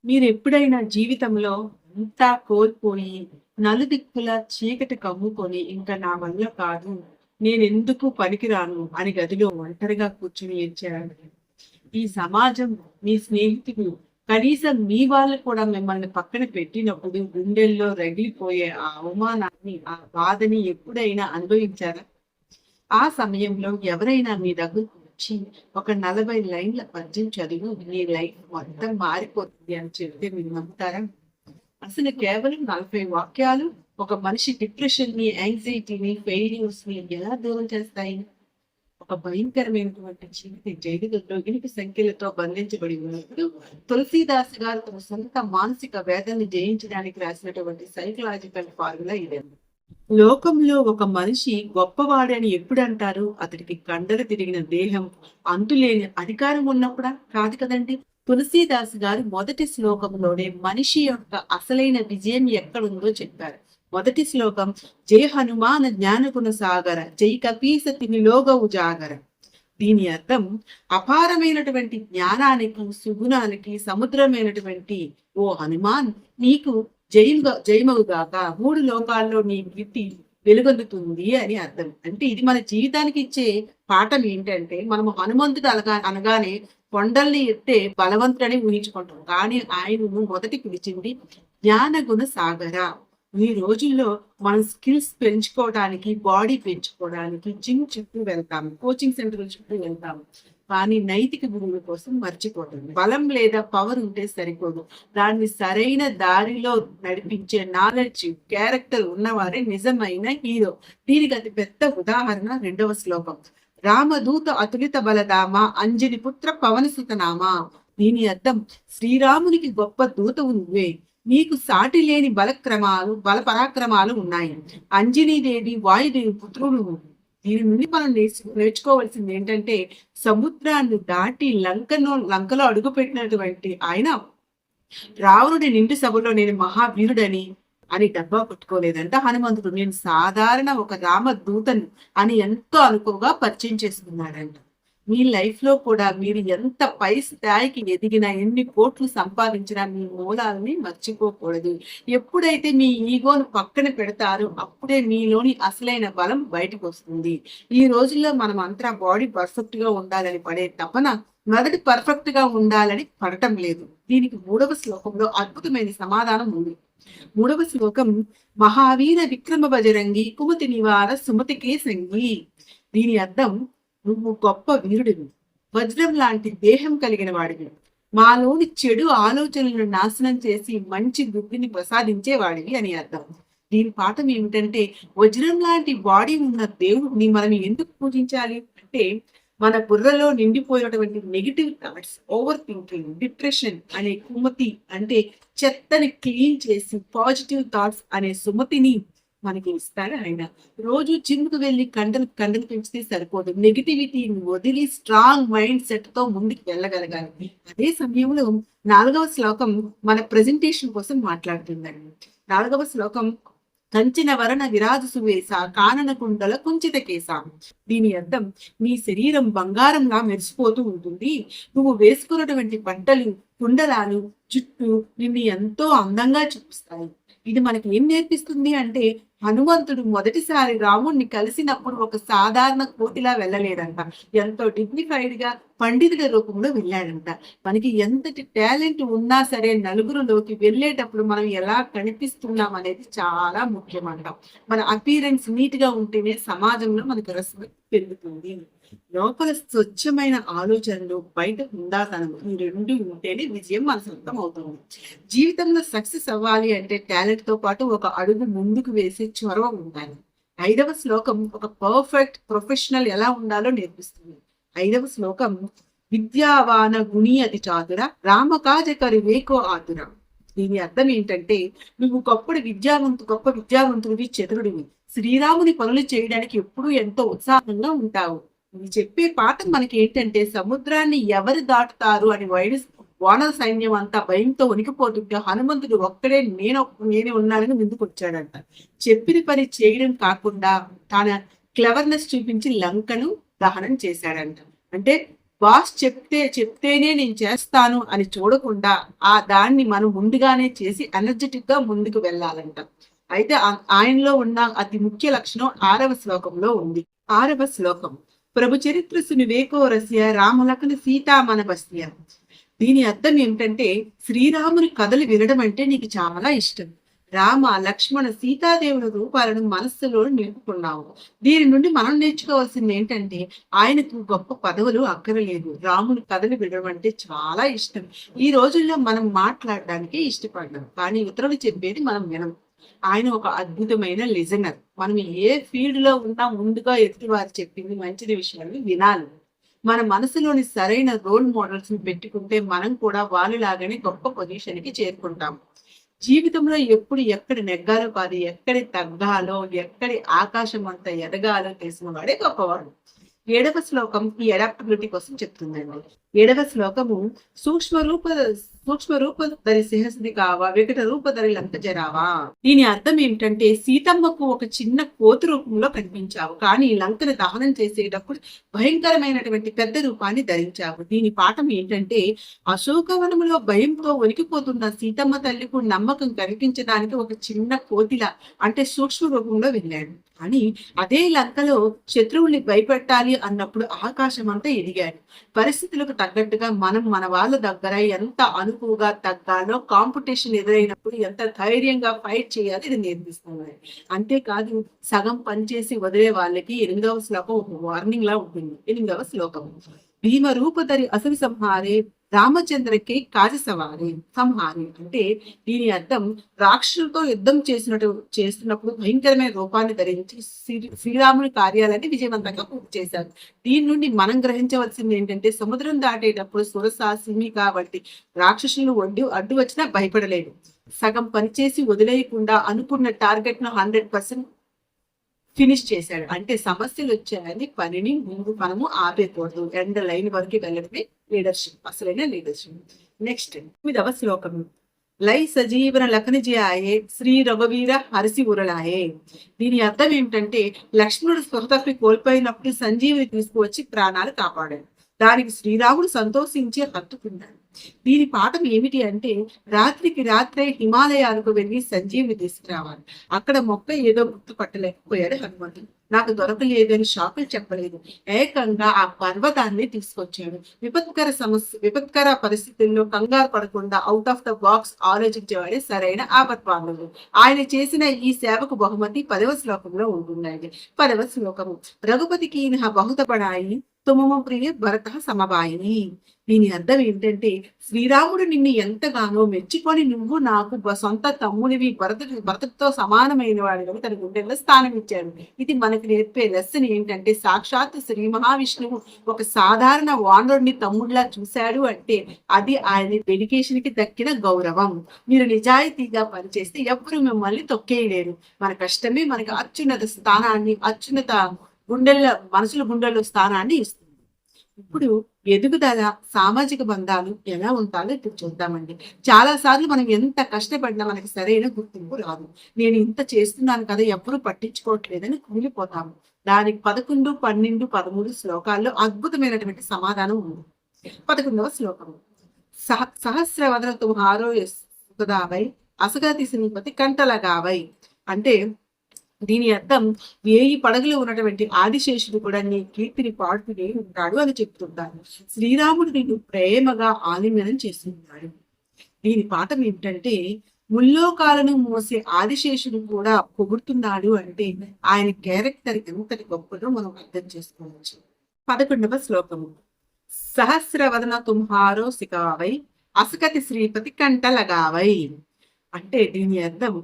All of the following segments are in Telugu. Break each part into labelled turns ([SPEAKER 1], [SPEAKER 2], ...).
[SPEAKER 1] మీరెప్పుడైనా జీవితంలో అంతా కోల్పోయి, నలుదిక్కులా చీకటి కమ్ముకొని, ఇంక నా వల్ల కాదు, నేనెందుకు పనికిరాను అని గదిలో ఒంటరిగా కూర్చొని ఏడ్చారా? ఈ సమాజం, మీ స్నేహితులు, కనీసం మీ వాళ్ళు కూడా మిమ్మల్ని పక్కన పెట్టినప్పుడు గుండెల్లో రగిలిపోయే ఆ అవమానాన్ని, ఆ బాధని ఎప్పుడైనా అనుభవించారా? ఆ సమయంలో ఎవరైనా మీ దగ్గరకు వచ్చి ఒక 40 లైన్‌ల పద్యం చదువు నీ లైఫ్ మొత్తం మారిపోతుంది అని చెప్తే మీరు నమ్ముతారా? అసలు కేవలం 40 వాక్యాలు ఒక మనిషి డిప్రెషన్‌ని, యాంగ్జైటీని, ఫెయిల్యూర్స్‌ని ఎలా దూరం చేస్తాయి? ఒక భయంకరమైనటువంటి చీకటి జైలులో ఇనుప సంకెళ్లతో బంధించబడి ఉన్నప్పుడు తులసీదాస్ గారు తన సొంత మానసిక వేదనని జయించడానికి రాసినటువంటి సైకలాజికల్ ఫార్ములా ఇదే. లోకంలో ఒక మనిషి గొప్పవాడని ఎప్పుడంటారు? అతడికి కండలు తిరిగిన దేహం, అంతులేని అధికారం ఉన్నప్పుడా? కాదు కదండి. తులసీదాస్ గారు మొదటి శ్లోకంలోనే మనిషి యొక్క అసలైన విజయం ఎక్కడుందో చెప్పారు. మొదటి శ్లోకం జయ హనుమాన జ్ఞానగుణ సాగర జై కపీసతి నిలోగ ఉజాగర. దీని అర్థం అపారమైనటువంటి జ్ఞానానికి, సుగుణానికి సముద్రమైనటువంటి ఓ హనుమాన్, నీకు జయమగుగాక, 3 లోకాల్లో నీ కీర్తి వెలుగొందుతుంది అని అర్థం. అంటే ఇది మన జీవితానికి ఇచ్చే పాఠం ఏంటంటే, మనము హనుమంతుడు అనగానే కొండల్ని ఎత్తే బలవంతుడని ఊహించుకుంటాం. కానీ ఆయనను మొదటి పిలిచింది జ్ఞానగుణ సాగర. ఈ రోజుల్లో మనం స్కిల్స్ పెంచుకోవడానికి, బాడీ పెంచుకోవడానికి జిమ్ చుట్టూ వెళ్తాము, కోచింగ్ సెంటర్ల చుట్టూ వెళ్తాము. కానీ నైతిక విలువల కోసం మర్చిపోతుంది. బలం లేదా పవర్ ఉంటే సరిపోదు. దాన్ని సరైన దారిలో నడిపించే నాలెడ్జ్, క్యారెక్టర్ ఉన్నవారే నిజమైన హీరో. దీనికి అతి పెద్ద ఉదాహరణ 2వ శ్లోకం. రామదూత అతులిత బలదామ అంజని పుత్ర పవనసుతనామ. దీని అర్థం శ్రీరామునికి గొప్ప దూతవు నువ్వే. నీకు సాటి లేని బల పరాక్రమాలు ఉన్నాయి. అంజనీదేవి వాయుదేవి పుత్రుడు నువ్వు. దీని నుండి మనం నేర్చుకోవాల్సింది ఏంటంటే, సముద్రాన్ని దాటి లంకలో అడుగుపెట్టినటువంటి ఆయన రావణుడి నిండు సభలో నేను మహావీరుడని అని డబ్బా కొట్టుకోలేదంట హనుమంతుడు. నేను సాధారణ ఒక రామదూతను అని ఎంతో అనుకోగా పరిచయం చేసుకున్నాడంట. మీ లైఫ్ లో కూడా మీరు ఎంత పై స్థాయికి ఎదిగినా, ఎన్ని కోట్లు సంపాదించినా మీ మూలాలని మర్చిపోకూడదు. ఎప్పుడైతే మీ ఈగోను పక్కన పెడతారో అప్పుడే మీలోని అసలైన బలం బయటకు వస్తుంది. ఈ రోజుల్లో మనం అంతా బాడీ పర్ఫెక్ట్ గా ఉండాలని పడే తపన మొదటి పర్ఫెక్ట్ గా ఉండాలని పడటం లేదు. దీనికి 3వ శ్లోకంలో అద్భుతమైన సమాధానం ఉంది. 3వ శ్లోకం మహావీర విక్రమ బజరంగి కుమతి నివార సుమతికే సంగి. దీని అర్థం నువ్వు గొప్ప వీరుడివి, వజ్రం లాంటి దేహం కలిగిన వాడివి, మాలోని చెడు ఆలోచనలను నాశనం చేసి మంచి బుద్ధిని ప్రసాదించేవాడివి అని అర్థం. దీని పాఠం ఏమిటంటే, వజ్రం లాంటి బాడీ ఉన్న దేవుడిని మనం ఎందుకు పూజించాలి అంటే, మన బుర్రలో నిండిపోయినటువంటి negative thoughts, over thinking, depression అనే కుమతి అంటే చెత్తని క్లీన్ చేసి పాజిటివ్ థాట్స్ అనే సుమతిని మనకి ఇస్తారు ఆయన. రోజు జిమ్‌కి వెళ్లి కండలు పెంచితే సరిపోదు. నెగటివిటీని వదిలి స్ట్రాంగ్ మైండ్ సెట్ తో ముందుకు వెళ్ళగలగాలి. అదే సమయంలో 4వ శ్లోకం మన ప్రెజెంటేషన్ కోసం మాట్లాడుతుందండి. 4వ శ్లోకం కంచిన వరణ విరాజు సువేశ కానన కుండల కుంచిత కేశ. దీని అర్థం నీ శరీరం బంగారంగా మెరిసిపోతూ ఉంటుంది. నువ్వు వేసుకున్నటువంటి బట్టలు, కుండలాలు, జుట్టు నిన్ను ఎంతో అందంగా చూపిస్తాయి. ఇది మనకి ఏం నేర్పిస్తుంది అంటే, హనుమంతుడు మొదటిసారి రాముణ్ణి కలిసినప్పుడు ఒక సాధారణ కోతిలా వెళ్ళలేదంట. ఎంతో డిగ్నిఫైడ్ గా పండితుడి రూపంలో వెళ్ళాడంట. మనకి ఎంతటి టాలెంట్ ఉన్నా సరే నలుగురిలోకి వెళ్ళేటప్పుడు మనం ఎలా కనిపిస్తున్నాం అనేది చాలా ముఖ్యమంట. మన అపీరెన్స్ నీట్ గా ఉంటేనే సమాజంలో మనకు రెస్పెక్ట్ పెరుగుతుంది. లోపల స్వచ్ఛమైన ఆలోచనలు, బయట హుందాతనం, ఈ 2 ఉంటేనే విజయం మన సొంతం అవుతుంది. జీవితంలో సక్సెస్ అవ్వాలి అంటే టాలెంట్ తో పాటు ఒక అడుగు ముందుకు వేసే చొరవ ఉండాలి. 5వ శ్లోకం ఒక పర్ఫెక్ట్ ప్రొఫెషనల్ ఎలా ఉండాలో నేర్పిస్తుంది. 5వ శ్లోకం విద్యావాన గుణి అతి చాతుర రామకాజ కరివేకో ఆతుర. దీని అర్థం ఏంటంటే, నువ్వు గొప్ప విద్యావంతుడివి, చతురుడివి, శ్రీరాముని పనులు చేయడానికి ఎప్పుడూ ఎంతో ఉత్సాహంగా ఉంటావు. ఇది చెప్పే పాఠం మనకి ఏంటంటే, సముద్రాన్ని ఎవరు దాటుతారు అని వానర సైన్యం అంతా భయంతో వణికిపోతుంటే హనుమంతుడు ఒక్కడే నేనే ఉన్నానని ముందుకు వచ్చాడంట. చెప్పిన పని చేయడం కాకుండా తన క్లెవర్నెస్ చూపించి లంకను దహనం చేశాడంట. అంటే బాస్ చెప్తేనే నేను చేస్తాను అని చూడకుండా దాన్ని మనం ముందుగానే చేసి ఎనర్జెటిక్ గా ముందుకు వెళ్ళాలంట. అయితే ఆయనలో ఉన్న అతి ముఖ్య లక్షణం 6వ శ్లోకంలో ఉంది. 6వ శ్లోకం ప్రభు చరిత్రసు వివేకోరస్య రామలఖన సీతామనపస్య. దీని అర్థం ఏమిటంటే శ్రీరాముని కథలు వినడం అంటే నీకు చాలా ఇష్టం. రామ లక్ష్మణ సీతాదేవుల రూపాలను మనస్సులో నిలుపుకున్నావు. దీని నుండి మనం నేర్చుకోవాల్సింది ఏంటంటే ఆయనకు గొప్ప పదవులు అక్కరలేదు. రాముని కథలు వినడం అంటే చాలా ఇష్టం. ఈ రోజుల్లో మనం మాట్లాడడానికి ఇష్టపడ్డాం, కానీ ఇతరులు చెప్పేది మనం వినం. ఆయన ఒక అద్భుతమైన లిజనర్. మనం ఏ ఫీల్డ్ లో ఉన్నా ముందుగా ఎదుటి వారు చెప్పింది మంచిది విషయాన్ని వినాలి. మన మనసులోని సరైన రోల్ మోడల్స్ ని పెట్టుకుంటే మనం కూడా వాళ్ళలాగానే గొప్ప పొజిషన్ కి చేరుకుంటాం. జీవితంలో ఎప్పుడు ఎక్కడ నెగ్గాలో కాదు, ఎక్కడి తగ్గాలో, ఎక్కడి ఆకాశం అంత ఎదగాలో తెలిసిన వాడే గొప్పవాడు. 7వ శ్లోకం ఈ అడాప్టబిలిటీ కోసం చెప్తుందండి. 7వ శ్లోకము సూక్ష్మ రూపధరి సింహసిద్ధి కావా వికట రూపధరి లంక జరావా. దీని అర్థం ఏమిటంటే సీతమ్మకు ఒక చిన్న కోతి రూపంలో కనిపించావు, కానీ లంకను దహనం చేసేటప్పుడు భయంకరమైనటువంటి పెద్ద రూపాన్ని ధరించావు. దీని పాఠం ఏంటంటే అశోకవనములో భయంతో వణికిపోతున్న సీతమ్మ తల్లికు నమ్మకం కనిపించడానికి ఒక చిన్న కోతిలా అంటే సూక్ష్మ రూపంలో వెళ్ళాడు. అని అదే లంకలో శత్రువుల్ని భయపెట్టాలి అన్నప్పుడు ఆకాశం అంతా ఎదిగాడు. పరిస్థితులకు తగ్గట్టుగా మనం మన వాళ్ళ దగ్గర ఎంత అనుకువగా తగ్గాలో, కాంపిటీషన్ ఎదురైనప్పుడు ఎంత ధైర్యంగా ఫైట్ చేయాలి ఇది నేర్పిస్తుంది. అంతేకాదు సగం పనిచేసి వదిలే వాళ్ళకి 8వ శ్లోకం ఒక వార్నింగ్ లా ఉంటుంది. 8వ శ్లోకం భీమ రూపధరి అసురి సంహారే రామచంద్రకి కాజసవారి సంహారి. అంటే దీని అర్థం రాక్షసులతో యుద్ధం చేస్తున్నప్పుడు భయంకరమైన రూపాన్ని ధరించి శ్రీరాముని కార్యాలన్నీ విజయవంతంగా పూర్తి చేశారు. దీని నుండి మనం గ్రహించవలసింది ఏంటంటే సముద్రం దాటేటప్పుడు సురస సిమి కాబట్టి రాక్షసులు అడ్డు వచ్చినా భయపడలేదు. సగం పనిచేసి వదిలేయకుండా అనుకున్న టార్గెట్ ను 100% ఫినిష్ చేశాడు. అంటే సమస్యలు వచ్చాయని పనిని ముందు మనము ఆపేయకూడదు, ఎండ్ లైన్ వరకు వెళ్ళడమే లీడర్షిప్, అసలైన లీడర్షిప్. నెక్స్ట్ 9వ శ్లోకం లై సజీవన లఖనిజి ఆయే శ్రీ రఘువీర హరిసి ఉరలాయే. దీని అర్థం ఏమిటంటే లక్ష్మణుడు స్పృహ కోల్పోయినప్పుడు సంజీవిని తీసుకువచ్చి ప్రాణాలు కాపాడాడు. దానికి శ్రీరాముడు సంతోషించి హత్తుకున్నాడు. దీని పాఠం ఏమిటి అంటే రాత్రికి రాత్రే హిమాలయాలకు వెళ్ళి సంజీవిని తీసుకురావాలి. అక్కడ మొక్క ఏదో గుర్తుపట్టలేకపోయాడు హనుమంతుడు. నాకు దొరకలేదని షాకులు చెప్పలేదు, ఏకంగా ఆ పర్వతాన్ని తీసుకొచ్చాడు. విపత్కర పరిస్థితుల్లో కంగారు పడకుండా అవుట్ ఆఫ్ ద బాక్స్ ఆలోచించేవాడే సరైన ఆపత్వాదుడు. ఆయన చేసిన ఈ సేవకు బహుమతి 10వ శ్లోకంలో ఉంటుందండి. 10వ శ్లోకము రఘుపతికి బహుత పడాయి తుమమ ప్రియ భరత సమబాయిని. దీని అర్థం ఏంటంటే శ్రీరాముడు నిన్ను ఎంతగానో మెచ్చుకొని నువ్వు నాకు సొంత తమ్ముడివి, భరతుడితో సమానమైన వాడివి తన గుండెల్లో స్థానం ఇచ్చాడు. ఇది మనకు నేర్పే లెసన్ ఏంటంటే సాక్షాత్ శ్రీ మహావిష్ణువు ఒక సాధారణ వానరుడిని తమ్ముడిలా చూశాడు అంటే అది ఆయన డెడికేషన్ కి దక్కిన గౌరవం. మీరు నిజాయితీగా పనిచేస్తే ఎవ్వరూ మిమ్మల్ని తొక్కేయలేరు. మన కష్టమే మనకి అత్యున్నత స్థానాన్ని, అత్యున్నత మనసుల గుండెల్లో స్థానాన్ని ఇస్తుంది. ఇప్పుడు ఎదుగుదల, సామాజిక బంధాలు ఎలా ఉంటాలో ఇప్పుడు చూద్దామండి. చాలా సార్లు మనం ఎంత కష్టపడినా మనకి సరైన గుర్తింపు రాదు. నేను ఇంత చేస్తున్నాను కదా ఎవ్వరూ పట్టించుకోవట్లేదని కూలిపోతాము. దానికి 11, 12, 13 శ్లోకాల్లో అద్భుతమైనటువంటి సమాధానం ఉంది. 11వ శ్లోకం సహస్రవదన తుమ్హారో సుఖదావై అసగతి శ్రీపతి కంటలగావై. అంటే దీని అర్థం 1000 పడగలు ఉన్నటువంటి ఆదిశేషుడు కూడా నీ కీర్తిని పాడుతూనే ఉంటాడు అని చెప్తుంటారు. శ్రీరాముడు నిన్ను ప్రేమగా ఆలింగనం చేస్తున్నాడు. దీని పాఠం ఏమిటంటే ముల్లోకాలను మోసే ఆదిశేషుడు కూడా పొగుడుతున్నాడు అంటే ఆయన క్యారెక్టర్ ఎంతటి గొప్పదో మనం అర్థం చేసుకోవచ్చు. 11వ శ్లోకము సహస్రవదన తుమ్హారో సికావై అసకతి శ్రీపతి కంటలగావై. అంటే దీని అర్థం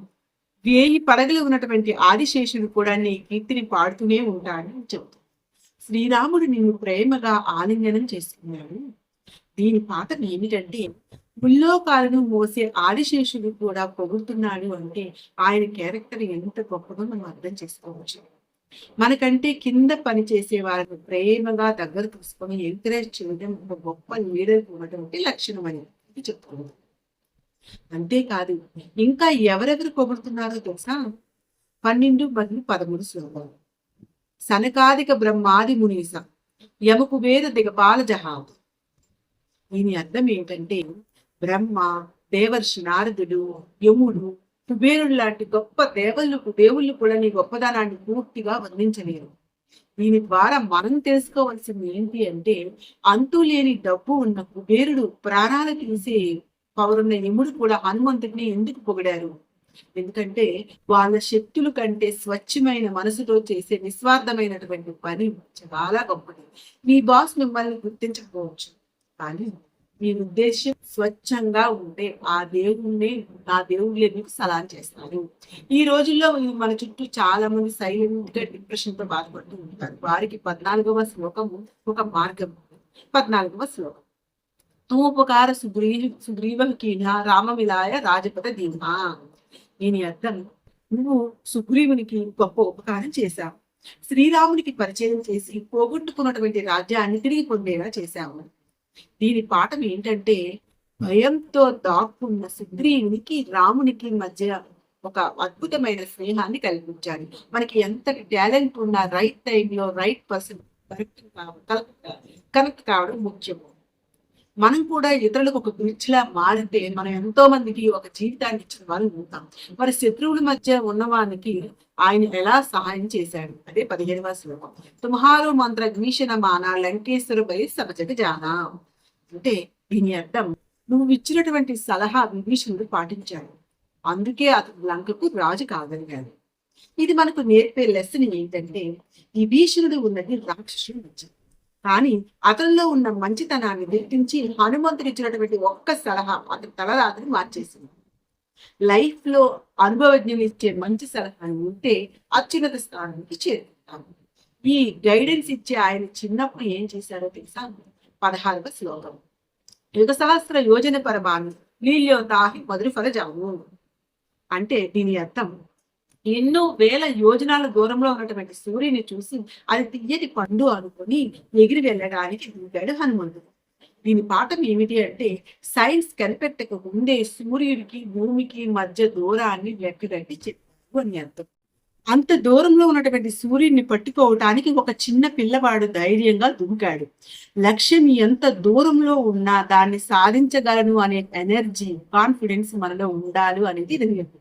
[SPEAKER 1] 1000 పడగలు ఉన్నటువంటి ఆదిశేషుడు కూడా నీ కీర్తిని పాడుతూనే ఉంటాడని చెప్తాడు. శ్రీరాముడు నిన్ను ప్రేమగా ఆలింగనం చేసుకున్నాడు. దీని పాఠం ఏమిటంటే ముల్లోకాలను మోసే ఆదిశేషుడు కూడా పొగుడుతున్నాడు అంటే ఆయన క్యారెక్టర్ ఎంత గొప్పగా మనం అర్థం చేసుకోవచ్చు. మనకంటే కింద పని చేసే వారిని ప్రేమగా దగ్గర తీసుకొని ఎంకరేజ్ చేయడం ఒక గొప్ప లీడర్ ఉన్నటువంటి లక్షణం అని చెప్తున్నాడు. అంతేకాదు ఇంకా ఎవరెవరు పొగుడుతున్నారో తెలుసా? 12 మరియు 13 శ్లోకాలు. సనకాదిక బ్రహ్మాది మునీస యమకు వేద దిగపాల జహాం. దీని అర్థం ఏంటంటే బ్రహ్మ, దేవర్షి నారదుడు, యముడు, కుబేరుడు లాంటి గొప్ప దేవుళ్ళు కూడా నీ గొప్పదనాన్ని పూర్తిగా వర్ణించలేరు. దీని ద్వారా మనం తెలుసుకోవాల్సింది ఏంటి అంటే అంతులేని డబ్బు ఉన్న కుబేరుడు ప్రాణాలు తీసే పవరున్న యముడు కూడా హనుమంతుడిని ఎందుకు పొగిడారు? ఎందుకంటే వాళ్ళ శక్తుల కంటే స్వచ్ఛమైన మనసుతో చేసే నిస్వార్థమైనటువంటి పని చాలా గొప్పది. మీ బాస్ మిమ్మల్ని గుర్తించకపోవచ్చు, కానీ మీ ఉద్దేశం స్వచ్ఛంగా ఉంటే ఆ దేవుళ్ళే మీకు సలాం చేస్తారు. ఈ రోజుల్లో మన చుట్టూ చాలా మంది సైలెంట్ గా డిప్రెషన్ తో బాధపడుతూ ఉంటారు. వారికి 14వ శ్లోకము ఒక మార్గం. 14వ శ్లోకం, తూపకార సుగ్రీవకీన రామవిలాయ రాజపద దీమా. దీని అర్థం, నువ్వు సుగ్రీవునికి గొప్ప ఉపకారం చేశావు, శ్రీరామునికి పరిచయం చేసి పోగొట్టుకున్నటువంటి రాజ్యాన్ని తిరిగి పొందేలా చేశావు. దీని పాఠం ఏంటంటే భయంతో దాక్కున్న సుగ్రీవునికి రామునికి మధ్య ఒక అద్భుతమైన స్నేహాన్ని కల్పించాలి. మనకి ఎంతటి టాలెంట్ ఉన్నా రైట్ టైంలో రైట్ పర్సన్ కనెక్ట్ కావడం ముఖ్యము. మనం కూడా ఇతరులకు ఒక గుర్చిలా మారితే మనం ఎంతో మందికి ఒక జీవితాన్ని ఇచ్చిన వాళ్ళు ఉంటాం. మరి శత్రువుల మధ్య ఉన్నవానికి ఆయన ఎలా సహాయం చేశాడు? అదే 15వ శ్లోకం, తుమ్హారో మంత్ర భీషణ మాన లంకేశ్వరుపై సభజగ జానా. అంటే దీని అర్థం, నువ్వు ఇచ్చినటువంటి సలహా విభీషణుడు పాటించాడు, అందుకే అతను లంకకు రాజు కాగలిగాడు. ఇది మనకు నేర్పే లెసన్ ఏంటంటే విభీషణుడు ఉన్నది రాక్షసుడు మధ్య, కానీ అతనిలో ఉన్న మంచితనాన్ని గుర్తించి హనుమంతుడు ఇచ్చినటువంటి ఒక్క సలహా అతని తలరాత్రి మార్చేసింది. లైఫ్ లో అనుభవజ్ఞులు ఇచ్చే మంచి సలహా ఉంటే అత్యున్నత స్థానానికి చేరుకుంటాము. ఈ గైడెన్స్ ఇచ్చే ఆయన చిన్నప్పుడు ఏం చేశారో తెలుసా? 16వ శ్లోకం, యుగ సహస్ర యోజన పరమాను లీల్యో తాహి మధుర ఫల జాము. అంటే దీని అర్థం, ఎన్నో వేల యోజనాల దూరంలో ఉన్నటువంటి సూర్యుని చూసి అది తీయటి పండు అనుకుని ఎగిరి వెళ్ళడానికి దిగాడు హనుమంతుడు. దీని పాఠం ఏమిటి అంటే సైన్స్ కనిపెట్టక ముందే సూర్యుడికి భూమికి మధ్య దూరాన్ని లెక్కగట్టి చెప్పారు అని అర్థం. అంత దూరంలో ఉన్నటువంటి సూర్యుడిని పట్టుకోవటానికి ఒక చిన్న పిల్లవాడు ధైర్యంగా దుంకాడు. లక్ష్యం ఎంత దూరంలో ఉన్నా దాన్ని సాధించగలను అనే ఎనర్జీ, కాన్ఫిడెన్స్ మనలో ఉండాలి అనేది ఇది నేర్పుతుంది.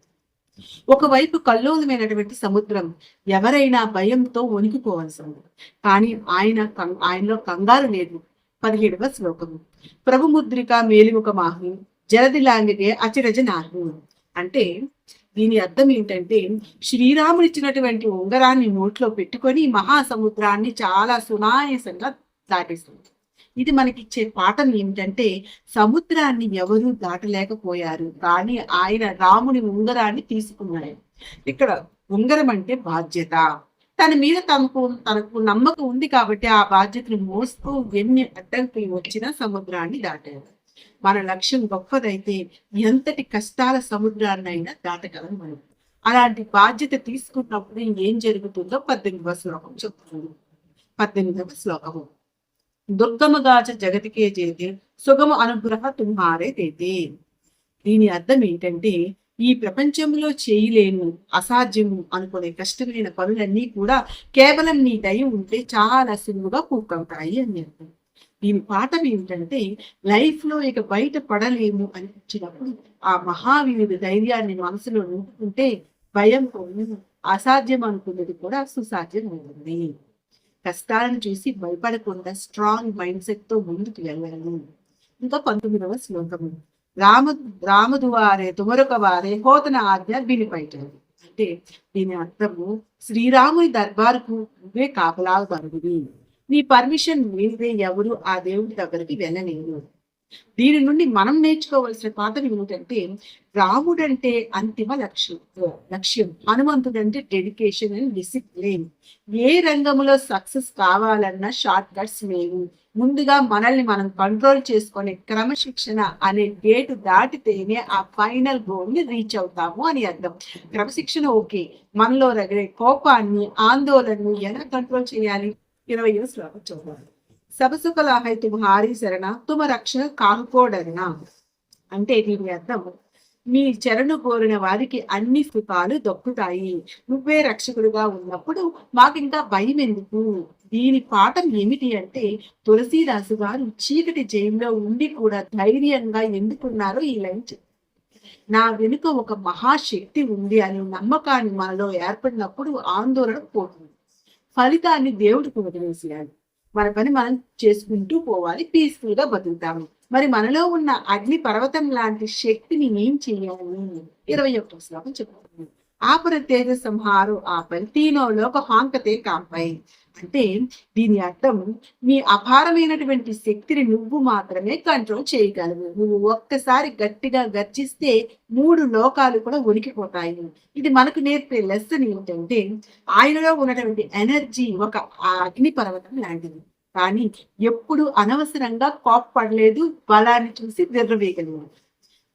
[SPEAKER 1] ఒకవైపు కల్లోలమైనటువంటి సముద్రం, ఎవరైనా భయంతో వణికిపోవాల్సింది, కానీ ఆయనలో కంగారు లేదు. 17వ శ్లోకము, ప్రభుముద్రిక మేలుముఖ మాహు జలదిలాంగితే అచిరజ నాహు. అంటే దీని అర్థం ఏంటంటే శ్రీరాముడిచ్చినటువంటి ఉంగరాన్ని నోట్లో పెట్టుకొని మహాసముద్రాన్ని చాలా సునాయాసంగా దాటేస్తుంది. ఇది మనకిచ్చే పాఠం ఏమిటంటే సముద్రాన్ని ఎవరూ దాటలేకపోయారు, కానీ ఆయన రాముని ఉంగరాన్ని తీసుకున్నాడు. ఇక్కడ ఉంగరం అంటే బాధ్యత. తన మీద తనకు నమ్మకం ఉంది కాబట్టి ఆ బాధ్యతను మోస్తూ ఎన్ని అడ్డంకులు వచ్చినా సముద్రాన్ని దాటారు. మన లక్ష్యం గొప్పదైతే ఎంతటి కష్టాల సముద్రాన్నైనా దాటగలం మనం. అలాంటి బాధ్యత తీసుకున్నప్పుడు ఏం జరుగుతుందో 18వ శ్లోకం చెప్తుంది. 18వ శ్లోకము, దుర్గమగాచ జగతికే చేతే సుగమ అనుగ్రహ తుమ్హారే తేతే. దీని అర్థం ఏంటంటే ఈ ప్రపంచంలో చేయలేను, అసాధ్యము అనుకునే కష్టమైన పనులన్నీ కూడా కేవలం నీ దయ ఉంటే చాలా సులువుగా పూర్తవుతాయి అని అర్థం. దీని పాఠం ఏమిటంటే లైఫ్ లో ఇక బయట పడలేము అనిపించినప్పుడు ఆ మహావీరుడి ధైర్యాన్ని మనసులో నింపుకుంటే భయం అసాధ్యం అనుకున్నది కూడా సుసాధ్యం అవుతుంది. కష్టాలను చూసి భయపడకుండా స్ట్రాంగ్ మైండ్ సెట్ తో ముందుకు వెళ్ళాలి. ఇంకా 19వ శ్లోకము, రామదువారే తుమరొక వారే హోతన ఆజ్ఞ వినిపైటారు. అంటే దీని అర్థము, శ్రీరాముని దర్బారుకు నువ్వే కాపలా బరుగుది, నీ పర్మిషన్ లేనిదే ఎవరు ఆ దేవుడి దగ్గరికి వెళ్ళలేరు. దీని నుండి మనం నేర్చుకోవాల్సిన పాఠం ఏమిటంటే రాముడంటే అంతిమ లక్ష్యం, హనుమంతుడంటే డెడికేషన్ అండ్ డిసిప్లిన్. ఏ రంగంలో సక్సెస్ కావాలన్నా షార్ట్ కట్స్ లేవు. ముందుగా మనల్ని మనం కంట్రోల్ చేసుకునే క్రమశిక్షణ అనే గేటు దాటితేనే ఆ ఫైనల్ గోల్ ని రీచ్ అవుతాము అని అర్థం. క్రమశిక్షణ ఓకే, మనలో రగిలే కోపాన్ని, ఆందోళనను ఎలా కంట్రోల్ చేయాలి? 20వ శ్లోకం చూడాలి, సబసుకలాహై తుమ్హారీ శరణ తుమ రక్ష కాహుకోడరణ. అంటే దీని అర్థం, మీ శరణు కోరిన వారికి అన్ని సుఖాలు దక్కుతాయి. నువ్వే రక్షకుడుగా ఉన్నప్పుడు మాకింకా భయం ఎందుకు? దీని పాఠం ఏమిటి అంటే, తులసీదాసు గారు చీకటి జైల్లో ఉండి కూడా ధైర్యంగా ఎందుకున్నారో ఈ లైన్ నా వెనుక ఒక మహాశక్తి ఉంది అనే నమ్మకాన్ని మనలో ఏర్పడినప్పుడు ఆందోళన పోతుంది. ఫలితాన్ని దేవుడికి వదిలేసేయాలి. మన పని మనం చేసుకుంటూ పోవాలి. పీస్ఫుల్ గా బతుకుతాము. మరి మనలో ఉన్న అగ్ని పర్వతం లాంటి శక్తిని ఏం చేయాలి? 21వ శ్లోకం చెప్తుంది. ఆపర తేజ సంహారు ఆపై తీనో లోక హాంకతే కాపై. అంటే దీని అర్థం, మీ అపారమైనటువంటి శక్తిని నువ్వు మాత్రమే కంట్రోల్ చేయగలవు. నువ్వు ఒక్కసారి గట్టిగా గర్జిస్తే 3 లోకాలు కూడా ఉనికిపోతాయి. ఇది మనకు నేర్పే లెసన్ ఏంటంటే, ఆయనలో ఉన్నటువంటి ఎనర్జీ ఒక అగ్ని పర్వతం లాంటిది. కానీ ఎప్పుడు అనవసరంగా కోప్పడలేదు, బలాన్ని చూసి విర్రవీగలేదు.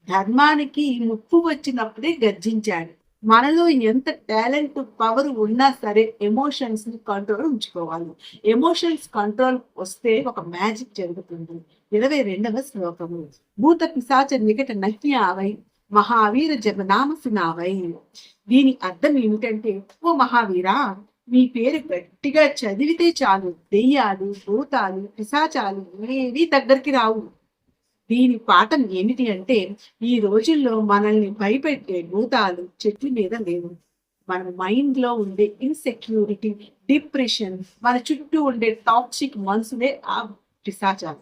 [SPEAKER 1] ధర్మానికి ముప్పు వచ్చినప్పుడే గర్జించాడు. మనలో ఎంత టాలెంట్ పవర్ ఉన్నా సరే ఎమోషన్స్ ని కంట్రోల్ ఉంచుకోవాలి. ఎమోషన్స్ కంట్రోల్ వస్తే ఒక మ్యాజిక్ జరుగుతుంది. 22వ శ్లోకము. భూత పిశాచ నికట నహ్యావై మహావీర జపనామ సునావై. దీని అర్థం ఏమిటంటే, ఓ మహావీరా, మీ పేరు గట్టిగా చదివితే చాలు దెయ్యాలు, భూతాలు, పిశాచాలు ఏవి దగ్గరికి రావు. దీని పాఠం ఏమిటి అంటే, ఈ రోజుల్లో మనల్ని భయపెట్టే భూతాలు చెట్ల మీద లేవు. మన మైండ్ లో ఉండే ఇన్సెక్యూరిటీ, డిప్రెషన్, మన చుట్టూ ఉండే టాక్సిక్ మనసులే ఆ పిశాచాలు.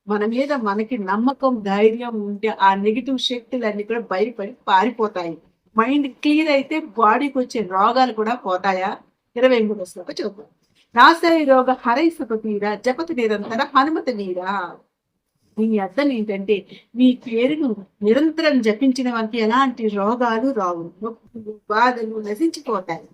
[SPEAKER 1] మన మీద మనకి నమ్మకం, ధైర్యం ఉంటే ఆ నెగిటివ్ శక్తులన్నీ కూడా భయపడి పారిపోతాయి. మైండ్ క్లియర్ అయితే బాడీకి వచ్చే రోగాలు కూడా పోతాయా? 23వ శ్లోకం చూద్దాం. నాశయ రోగ హరై సుఖతీర జపతి నిరంతర హనుమతి వీరా. దీని అర్థం ఏంటంటే, మీ పేరును నిరంతరం జపించిన వారికి ఎలాంటి రోగాలు రావు, నొప్పులు, బాధలు నశించిపోతాయి.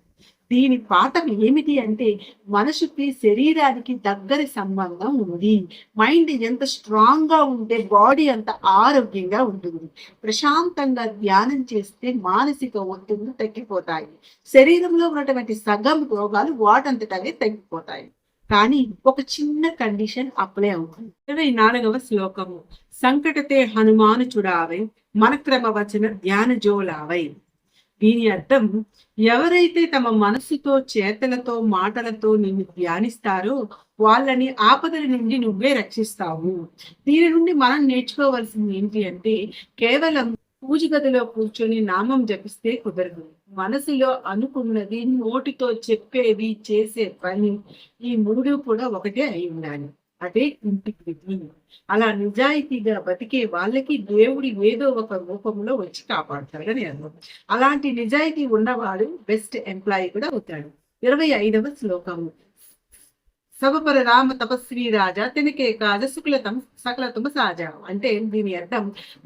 [SPEAKER 1] దీని పాఠం ఏమిటి అంటే, మనసుకి శరీరానికి దగ్గర సంబంధం ఉంది. మైండ్ ఎంత స్ట్రాంగ్ గా ఉంటే బాడీ అంత ఆరోగ్యంగా ఉంటుంది. ప్రశాంతంగా ధ్యానం చేస్తే మానసిక ఒత్తిళ్లు తగ్గిపోతాయి. శరీరంలో ఉన్నటువంటి సగం రోగాలు వాటంతటవే తగ్గిపోతాయి. కానీ ఒక చిన్న కండిషన్ అప్లై అవుతుంది. 24వ శ్లోకము. సంకటతే హనుమాను చుడావై మనక్రమ వచన ధ్యాన జోలావై. దీని అర్థం, ఎవరైతే తమ మనస్సుతో, చేతలతో, మాటలతో నిన్ను ధ్యానిస్తారో వాళ్ళని ఆపదల నుండి నువ్వే రక్షిస్తావు. దీని నుండి మనం నేర్చుకోవాల్సింది ఏంటి అంటే, కేవలం పూజ గదిలో కూర్చొని నామం జపిస్తే కుదరదు. మనసులో అనుకున్నది, నోటితో చెప్పేది, చేసే పని, ఈ 3 కూడా ఒకటే అయి ఉండాలి. అదే ఇంటిగ్రిటీ. అలా నిజాయితీగా బతికే వాళ్ళకి దేవుడు ఏదో ఒక రూపంలో వచ్చి కాపాడతాడని అర్థం. అలాంటి నిజాయితీ ఉన్నవాడు బెస్ట్ ఎంప్లాయీ కూడా అవుతాడు. 25వ శ్లోకము. సభపర రామ తపస్వి రాజా తినకే కాద శుక్లతం సకలతమ సాజ. అంటే దీని అర్థం,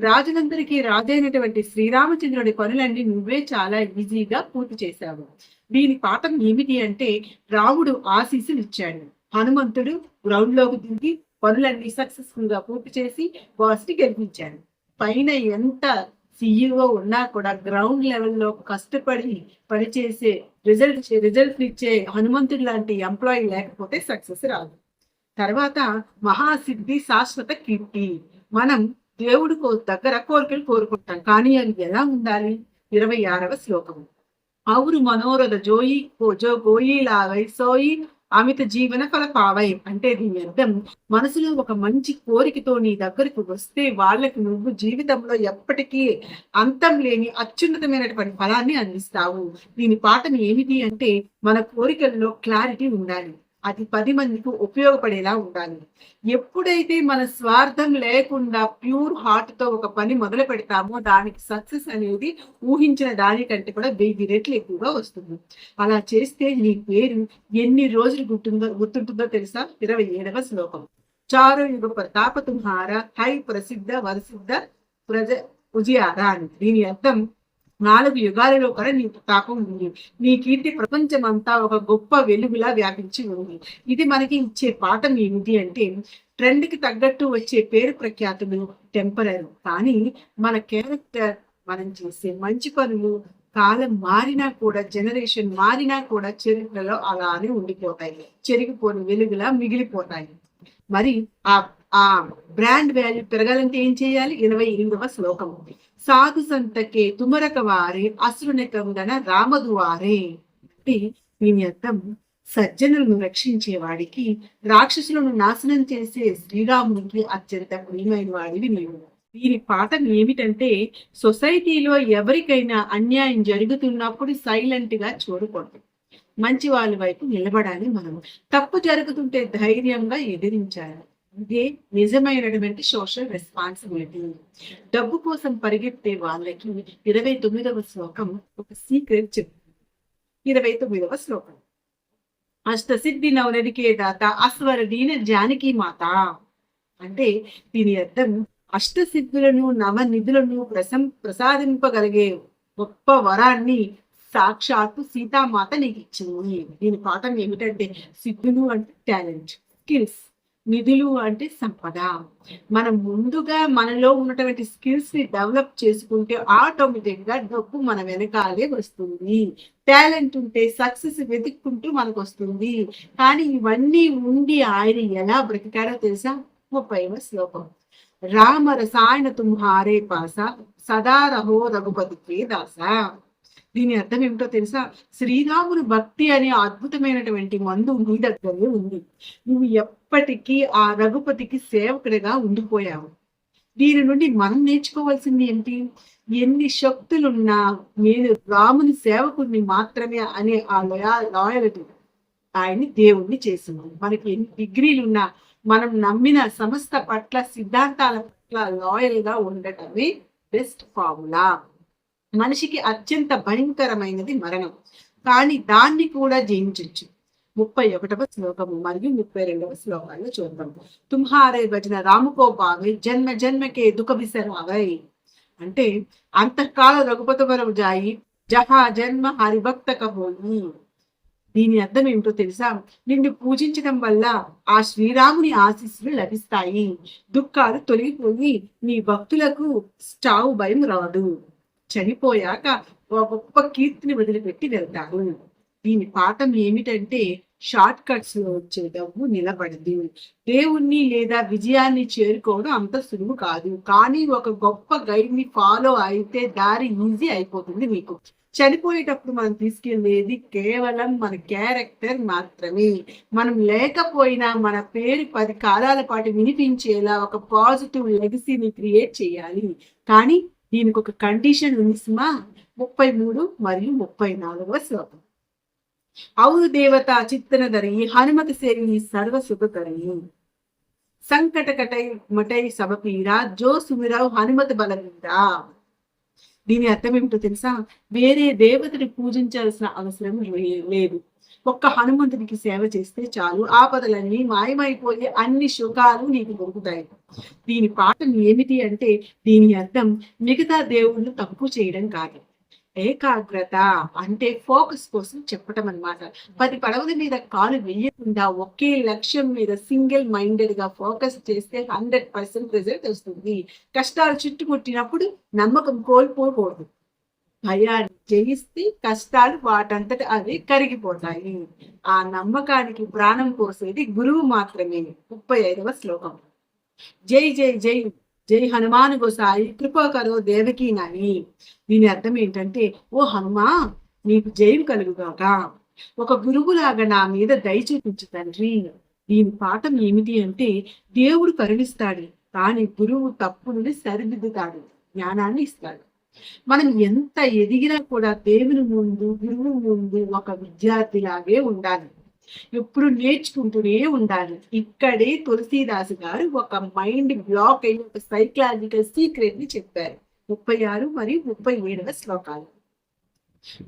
[SPEAKER 1] రాజులందరికీ రాజైనటువంటి శ్రీరామచంద్రుడి పనులన్నీ నువ్వే చాలా ఈజీగా పూర్తి చేశావు. దీని పాఠం ఏమిటి అంటే, రాముడు ఆశీస్సులు ఇచ్చాడు, హనుమంతుడు గ్రౌండ్ లోకి దిగి పనులన్నీ సక్సెస్ఫుల్ గా పూర్తి చేసి బాస్ ని గెలిపించాడు. పైన ఎంత సీఈఓ ఉన్నా కూడా గ్రౌండ్ లెవెల్లో కష్టపడి పనిచేసే రిజల్ట్ ఇచ్చే హనుమంతుడు లాంటి ఎంప్లాయీ లేకపోతే సక్సెస్ రాదు. తర్వాత మహాసిద్ధి శాశ్వత కీర్తి. మనం దేవుడి దగ్గర కోరికలు కోరుకుంటాం, కానీ అవి ఎలా ఉండాలి? 26వ శ్లోకం. అవురు మనోరథ జోయి జో గోయి లావై సోయి అమిత జీవన ఫల పావై. అంటే దీని అర్థం, మనసులో ఒక మంచి కోరికతో నీ దగ్గరకు వస్తే వాళ్ళకి నువ్వు జీవితంలో ఎప్పటికీ అంతం లేని అత్యున్నతమైనటువంటి ఫలాన్ని అందిస్తావు. దీని పాఠం ఏమిటి అంటే, మన కోరికల్లో క్లారిటీ ఉండాలి. అది 10 మందికి ఉపయోగపడేలా ఉండాలి. ఎప్పుడైతే మన స్వార్థం లేకుండా ప్యూర్ హార్ట్ తో ఒక పని మొదలు పెడతామో దానికి సక్సెస్ అనేది ఊహించిన దానికంటే కూడా 1000 రెట్లు ఎక్కువగా వస్తుంది. అలా చేస్తే నీ పేరు ఎన్ని రోజులు గుర్తుంటుందో తెలుసా? 27వ శ్లోకం. చారు యుగ ప్రతాప తుమ్హార హై ప్రసిద్ధ వరసిద్ధ ప్రజ ఉజియారా అని. దీని అర్థం, 4 యుగాలలో కూడా నీ ప్రతాపం ఉంది. నీ కీర్తి ప్రపంచమంతా ఒక గొప్ప వెలుగులా వ్యాపించి ఉంది. ఇది మనకి ఇచ్చే పాఠం ఏమిటి అంటే, ట్రెండ్ కి తగ్గట్టు వచ్చే పేరు ప్రఖ్యాతులు టెంపరరీ, కానీ మన క్యారెక్టర్, మనం చేసే మంచి పనులు కాలం మారినా కూడా, జనరేషన్ మారినా కూడా చరిత్రలో అలానే ఉండిపోతాయి. చెరిగిపోని వెలుగులా మిగిలిపోతాయి. మరి ఆ బ్రాండ్ వాల్యూ పెరగాలంటే ఏం చేయాలి? 28వ శ్లోకం. సాధు సంతకే తుమరక వారే అసురునికందన రామదువారే. అంటే దీని అర్థం సజ్జనులను రక్షించే వాడికి, రాక్షసులను నాశనం చేసే శ్రీరామునికి అత్యంత ప్రియమైన వాడివి నీవు. దీని పాఠం ఏమిటంటే, సొసైటీలో ఎవరికైనా అన్యాయం జరుగుతున్నప్పుడు సైలెంట్ గా చూడకూడదు. మంచి వాళ్ళ వైపు నిలబడాలి. మనం తప్పు జరుగుతుంటే ధైర్యంగా ఎదిరించాలి. ఇదే నిజమైనటువంటి సోషల్ రెస్పాన్సిబిలిటీ. డబ్బు కోసం పరిగెత్తే వాళ్ళకి 29వ శ్లోకం ఒక సీక్రెట్ చెప్తుంది. 29వ శ్లోకం, అష్టసిద్ధి నవనరికే దాత అస్వరదీన జానకి మాత. అంటే దీని అర్థం అష్టసిద్ధులను నవనిధులను ప్రసాదింపగలిగే గొప్ప వరాన్ని సాక్షాత్తు సీతామాత నీకు ఇచ్చింది. దీని పాఠం ఏమిటంటే, సిద్ధులు అంటే టాలెంట్, స్కిల్స్, నిధులు అంటే సంపద. మనం ముందుగా మనలో ఉన్నటువంటి స్కిల్స్ ని డెవలప్ చేసుకుంటే ఆటోమేటిక్ గా డబ్బు మన వెనకాలే వస్తుంది. టాలెంట్ ఉంటే సక్సెస్ వెతుక్కుంటూ మనకు వస్తుంది. కానీ ఇవన్నీ ఉండి ఆయన ఎలా బ్రతికాడో తెలుసా? 30వ శ్లోకం, రామ రసాయన తుమ్హారే పాస సదా రహో రఘుపతి దాస. దీని అర్థం ఏమిటో తెలుసా? శ్రీరాముని భక్తి అనే అద్భుతమైనటువంటి మందు నీ దగ్గరే ఉంది. నువ్వు ఎప్పటికీ ఆ రఘుపతికి సేవకుడిగా ఉండిపోయావు. దీని నుండి మనం నేర్చుకోవాల్సింది ఏంటి? ఎన్ని శక్తులున్నా నేను రాముని సేవకుడిని మాత్రమే అనే ఆ లాయల్టీ ఆయన్ని దేవుణ్ణి చేసింది. మనకి ఎన్ని డిగ్రీలున్నా మనం నమ్మిన సంస్థ పట్ల, సిద్ధాంతాల పట్ల లాయల్ గా ఉండటమే బెస్ట్ ఫార్ములా. మనిషికి అత్యంత భయంకరమైనది మరణం, కానీ దాన్ని కూడా జయించవచ్చు. 31వ శ్లోకము మరియు 32వ శ్లోకాల్లో చూద్దాం. తుమ్హారే భజన రాముకో పావై జన్మ జన్మకే దుఃఖ విసరావై. అంటే అంతకాల రఘుపతి వరం జాయి జహా జన్మ హరిభక్త కహోయి. దీని అర్థం ఏమిటో తెలుసా? నిన్ను పూజించడం వల్ల ఆ శ్రీరాముని ఆశీస్సులు లభిస్తాయి. దుఃఖాలు తొలగిపోయి నీ భక్తులకు స్టావు భయం రాదు. చనిపోయాక గొప్ప కీర్తిని వదిలిపెట్టి వెళ్తారు. దీని పాఠం ఏమిటంటే, షార్ట్ కట్స్ లో వచ్చే డబ్బు నిలబడదు. దేవుణ్ణి లేదా విజయాన్ని చేరుకోవడం అంత సులువు కాదు. కానీ ఒక గొప్ప గైడ్ ని ఫాలో అయితే దారి ఈజీ అయిపోతుంది మీకు. చనిపోయేటప్పుడు మనం తీసుకెళ్లేది కేవలం మన క్యారెక్టర్ మాత్రమే. మనం లేకపోయినా మన పేరు 10 కాలాల పాటు వినిపించేలా ఒక పాజిటివ్ లెగసీని క్రియేట్ చేయాలి. కానీ దీనికి ఒక కండిషన్ ఉంది సుమా. 33 మరియు 34వ శ్లోకం, ఔరు దేవత చిత్తన ధరి హనుమతి సేవి సర్వ సుఖకరి సంకట కటై మటై సభపీరా జో సుమిరావు హనుమతి బలవీరా. దీని అర్థం ఏమిటో తెలుసా? వేరే దేవతని పూజించాల్సిన అవసరం లేదు. ఒక్క హనుమంతుడికి సేవ చేస్తే చాలు, ఆపదలన్నీ మాయమైపోయి అన్ని సుఖాలు నీకు దొరుకుతాయి. దీని పాఠం ఏమిటి అంటే, దీని అర్థం మిగతా దేవుళ్ళు తప్పు చేయడం కాదు, ఏకాగ్రత అంటే ఫోకస్ కోసం చెప్పటం అన్నమాట. 10 పడవల మీద కాలు వేయకుండా ఒకే లక్ష్యం మీద సింగిల్ మైండెడ్ గా ఫోకస్ చేస్తే 100% రిజల్ట్ వస్తుంది. కష్టాలు చుట్టుముట్టినప్పుడు నమ్మకం కోల్పోకూడదు. భయాన్ని జయిస్తే కష్టాలు వాటంతట అవి కరిగిపోతాయి. ఆ నమ్మకానికి ప్రాణం పోసేది గురువు మాత్రమే. 35వ శ్లోకం, జై జై జై జై హనుమాన్ గోసాయి కృపకరో దేవకీ నాని. దీని అర్థం ఏంటంటే, ఓ హనుమా నీకు జైలు కలుగుగాక, ఒక గురువులాగా నా మీద దయ చూపించు తండ్రి. దీని పాఠం ఏమిటి అంటే, దేవుడు కరుణిస్తాడు, కానీ గురువు తప్పుని సరిదిద్దుతాడు, జ్ఞానాన్ని ఇస్తాడు. మనం ఎంత ఎదిగినా కూడా దేవుని ముందు, గురువు ముందు ఒక విద్యార్థిలాగే ఉండాలి. ఎప్పుడు నేర్చుకుంటూనే ఉండాలి. ఇక్కడే తులసీదాసు గారు ఒక మైండ్ బ్లాక్ అయిన ఒక సైకలాజికల్ సీక్రెట్ ని చెప్పారు. 36 మరియు 37వ శ్లోకాలు,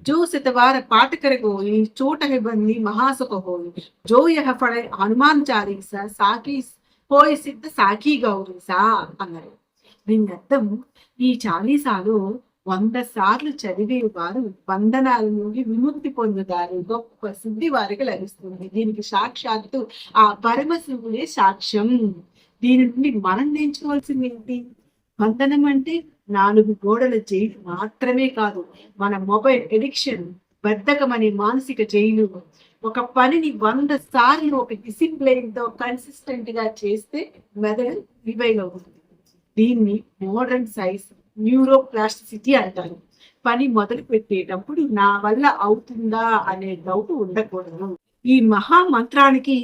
[SPEAKER 1] జో శతవార పాఠకర గోయి చోట బంది మహాసుఖ హోయి జో యహ పడే హనుమాన్ చాలీసా సాకి హోయ్ సిద్ధ సాకి గౌరీసా అన్నారు. దీని అర్థం, ఈ చాలీసాలో 100 సార్లు చదివే వారు బంధనాల నుండి విముక్తి పొందుతారు, గొప్ప సిద్ధి వారికి లభిస్తుంది. దీనికి సాక్షాత్తు ఆ పరమశివుడే సాక్ష్యం. దీని నుండి మనం నేర్చుకోవాల్సింది ఏంటి? బంధనం అంటే 4 గోడల జైలు మాత్రమే కాదు, మన మొబైల్ ఎడిక్షన్, బద్ధకం అనే మానసిక జైలు. ఒక పనిని 100 సార్లు ఒక డిసిప్లైన్ తో కన్సిస్టెంట్ గా చేస్తే మెదడు రివైవ్ అవుతుంది. దీన్ని మోడర్న్ సైన్స్ న్యూరోప్లాస్టిసిటీ అంటారు. పని మొదలు పెట్టేటప్పుడు నా వల్ల అవుతుందా అనే డౌట్ ఉండకూడదు. ఈ మహా మంత్రానికి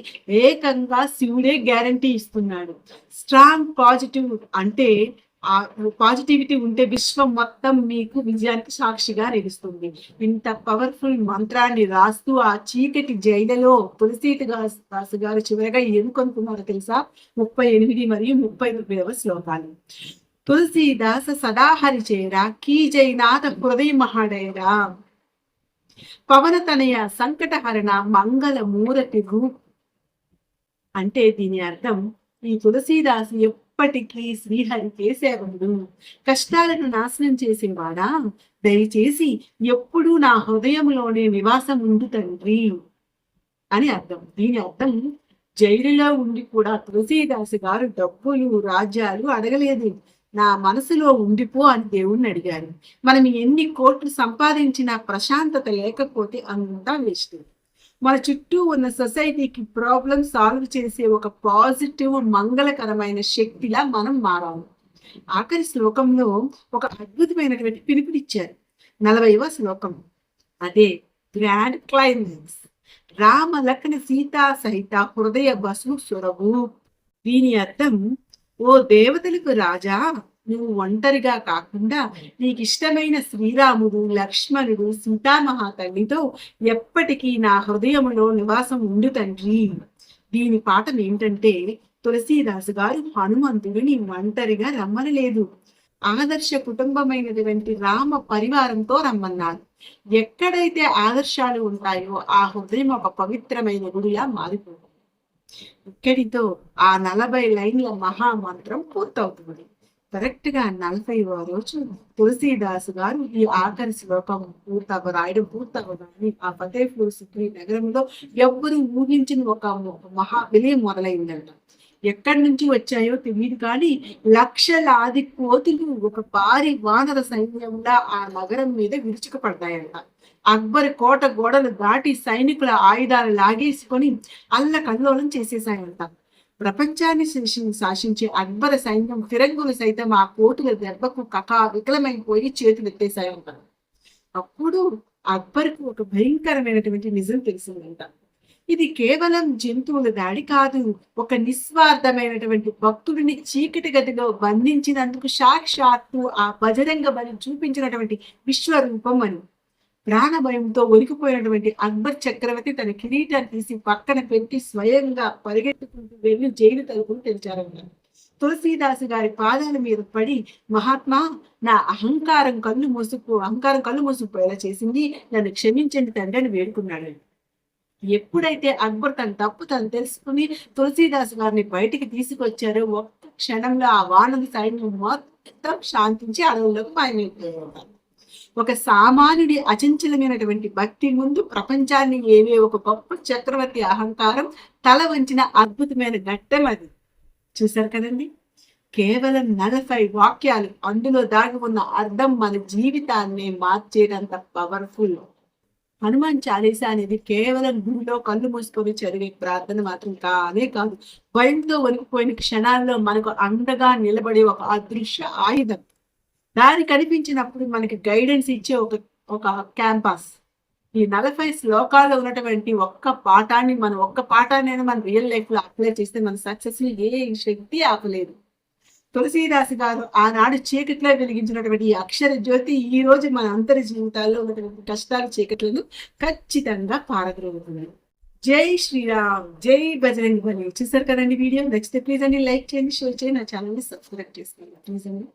[SPEAKER 1] ఏకంగా శివుడే గ్యారంటీ ఇస్తున్నాడు. స్ట్రాంగ్ పాజిటివ్ అంటే ఆ పాజిటివిటీ ఉంటే విశ్వం మొత్తం మీకు విజయానికి సాక్షిగా నిలుస్తుంది. ఇంత పవర్ఫుల్ మంత్రాన్ని రాస్తూ ఆ చీకటి జైలలో దాసు గారు చివరగా ఏం కొనుక్కున్నారో తెలుసా? 38 మరియు 39వ శ్లోకాలు. తులసీదాస సదాహరి చేరా కీజైనాథ హృదయ మహాడైరా పవనతనయ సంకటహరణ మంగళ మూరటి రూప్. అంటే దీని అర్థం, ఈ తులసీదాసు ఎప్పటికీ శ్రీహరి కేశవుడు, కష్టాలను నాశనం చేసేవాడా, దయచేసి ఎప్పుడూ నా హృదయంలోనే నివాసం ఉండు తండ్రి అని అర్థం. దీని అర్థం, జైలులో ఉండి కూడా తులసీదాసు గారు డబ్బులు రాజ్యాలు అడగలేదు. నా మనసులో ఉండిపో అని దేవుణ్ణి అడిగారు. మనం ఎన్ని కోట్లు సంపాదించినా ప్రశాంతత లేకపోతే అంతా వేస్ట్. మన చుట్టూ ఉన్న సొసైటీకి ప్రాబ్లం సాల్వ్ చేసే ఒక పాజిటివ్ మంగళకరమైన శక్తిలా మనం మారాలి. ఆఖరి శ్లోకంలో ఒక అద్భుతమైనటువంటి పిలుపునిచ్చారు. 40వ శ్లోకం, అదే గ్రాండ్ క్లైమాక్స్. రామ లక్ష్మణ సీతా సహిత హృదయ వసు సురభు. దీని అర్థం, ఓ దేవతలకు రాజా, నువ్వు ఒంటరిగా కాకుండా నీకు ఇష్టమైన శ్రీరాముడు, లక్ష్మణుడు, సీతామహాతల్లితో ఎప్పటికీ నా హృదయములో నివాసం ఉండు తండ్రి. దీని పాఠం ఏంటంటే, తులసీదాసు గారు హనుమంతుడిని ఒంటరిగా రమ్మనలేదు. ఆదర్శ కుటుంబమైనటువంటి రామ పరివారంతో రమ్మన్నారు. ఎక్కడైతే ఆదర్శాలు ఉంటాయో ఆ హృదయం ఒక పవిత్రమైన గుడిలా మారిపోతుంది. ఇక్కడితో ఆ 40 లైన్ల మహామంత్రం పూర్తవుతుంది. కరెక్ట్ గా 40వ రోజు తులసీదాసు గారు ఈ ఆఖరి శ్లోకం రాయడం పూర్తవగానే ఆ ఫతేపూర్ సిక్రీ నగరంలో ఎవ్వరూ ఊహించిన ఒక మహా విలయం మొదలైందంట. ఎక్కడి నుంచి వచ్చాయో తెలియదు కానీ లక్షలాది కోతులు ఒక భారీ వానర సైన్యంగా ఆ నగరం మీద విరుచుకుపడతాయంట. అక్బర్ కోట గోడలు దాటి సైనికుల ఆయుధాలు లాగేసుకొని అల్లకల్లోలం చేసేసాయంట. ప్రపంచాన్ని శాసించే అక్బర్ సైన్యం ఫిరంగులు సైతం ఆ కోటుల దెబ్బకు వికలమైపోయి చేతులు ఎత్తేసాయంట. అప్పుడు అక్బర్కు ఒక భయంకరమైనటువంటి నిజం తెలిసిందంట. ఇది కేవలం జంతువుల దాడి కాదు, ఒక నిస్వార్థమైనటువంటి భక్తుడిని చీకటి గదిలో బంధించినందుకు సాక్షాత్తు ఆ బజరంగ బలి చూపించినటువంటి విశ్వరూపం అని. ప్రాణభయంతో ఒలికిపోయినటువంటి అక్బర్ చక్రవర్తి తన కిరీటాన్ని తీసి పక్కన పెట్టి స్వయంగా పరిగెత్తుకుంటూ వెళ్ళి జైలు తలుపులు తెరిచారంట. తులసీదాసు గారి పాదాల మీద పడి, మహాత్మా, నా అహంకారం కళ్ళు మూసుకుపోయేలా చేసింది, నన్ను క్షమించండి తండ్రి అని వేడుకున్నాడు. ఎప్పుడైతే అక్బర్ తన తప్పు తను తెలుసుకుని తులసీదాసు గారిని బయటికి తీసుకొచ్చారో ఒక్క క్షణంలో ఆ వానర సైన్యం మొత్తం శాంతించి అడవుల్లోకి మాయమైపోయారు. ఒక సామాన్యుడి అచంచలమైనటువంటి భక్తి ముందు ప్రపంచాన్ని ఏవే ఒక గొప్ప చక్రవర్తి అహంకారం తల వంచిన అద్భుతమైన ఘట్టం అది. చూశారు కదండి, కేవలం 40 వాక్యాలు, అందులో దాగి ఉన్న అర్థం మన జీవితాన్ని మార్చేటంత పవర్ఫుల్. హనుమాన్ చాలీసా అనేది కేవలం గుడిలో కళ్ళు మూసుకొని చదివే ప్రార్థన మాత్రం కానే కాదు. భయంతో వణికిపోయిన క్షణాల్లో మనకు అండగా నిలబడే ఒక అదృశ్య ఆయుధం. దారి కనిపించినప్పుడు మనకి గైడెన్స్ ఇచ్చే ఒక క్యాంపస్. ఈ 40 శ్లోకాల్లో ఉన్నటువంటి ఒక్క పాఠాన్ని మన రియల్ లైఫ్ లో అప్లై చేస్తే మన సక్సెస్ ని ఏ శక్తి ఆపలేదు. తులసీదాసు గారు ఆనాడు చీకట్లో వెలిగించినటువంటి ఈ అక్షర జ్యోతి ఈ రోజు మన అంతరి జీవితాల్లో ఉన్నటువంటి కష్టాలు, చీకట్లను ఖచ్చితంగా పారద్రోలుతుంది. జై శ్రీరామ్, జై బజరంగ్ బలి. చూసారు కదండి వీడియో. నెక్స్ట్ ప్లీజ్ అండి లైక్ చేయండి, షేర్ చేయండి, నా ఛానల్ ని సబ్స్క్రైబ్ చేసుకోండి ప్లీజ్ అండి.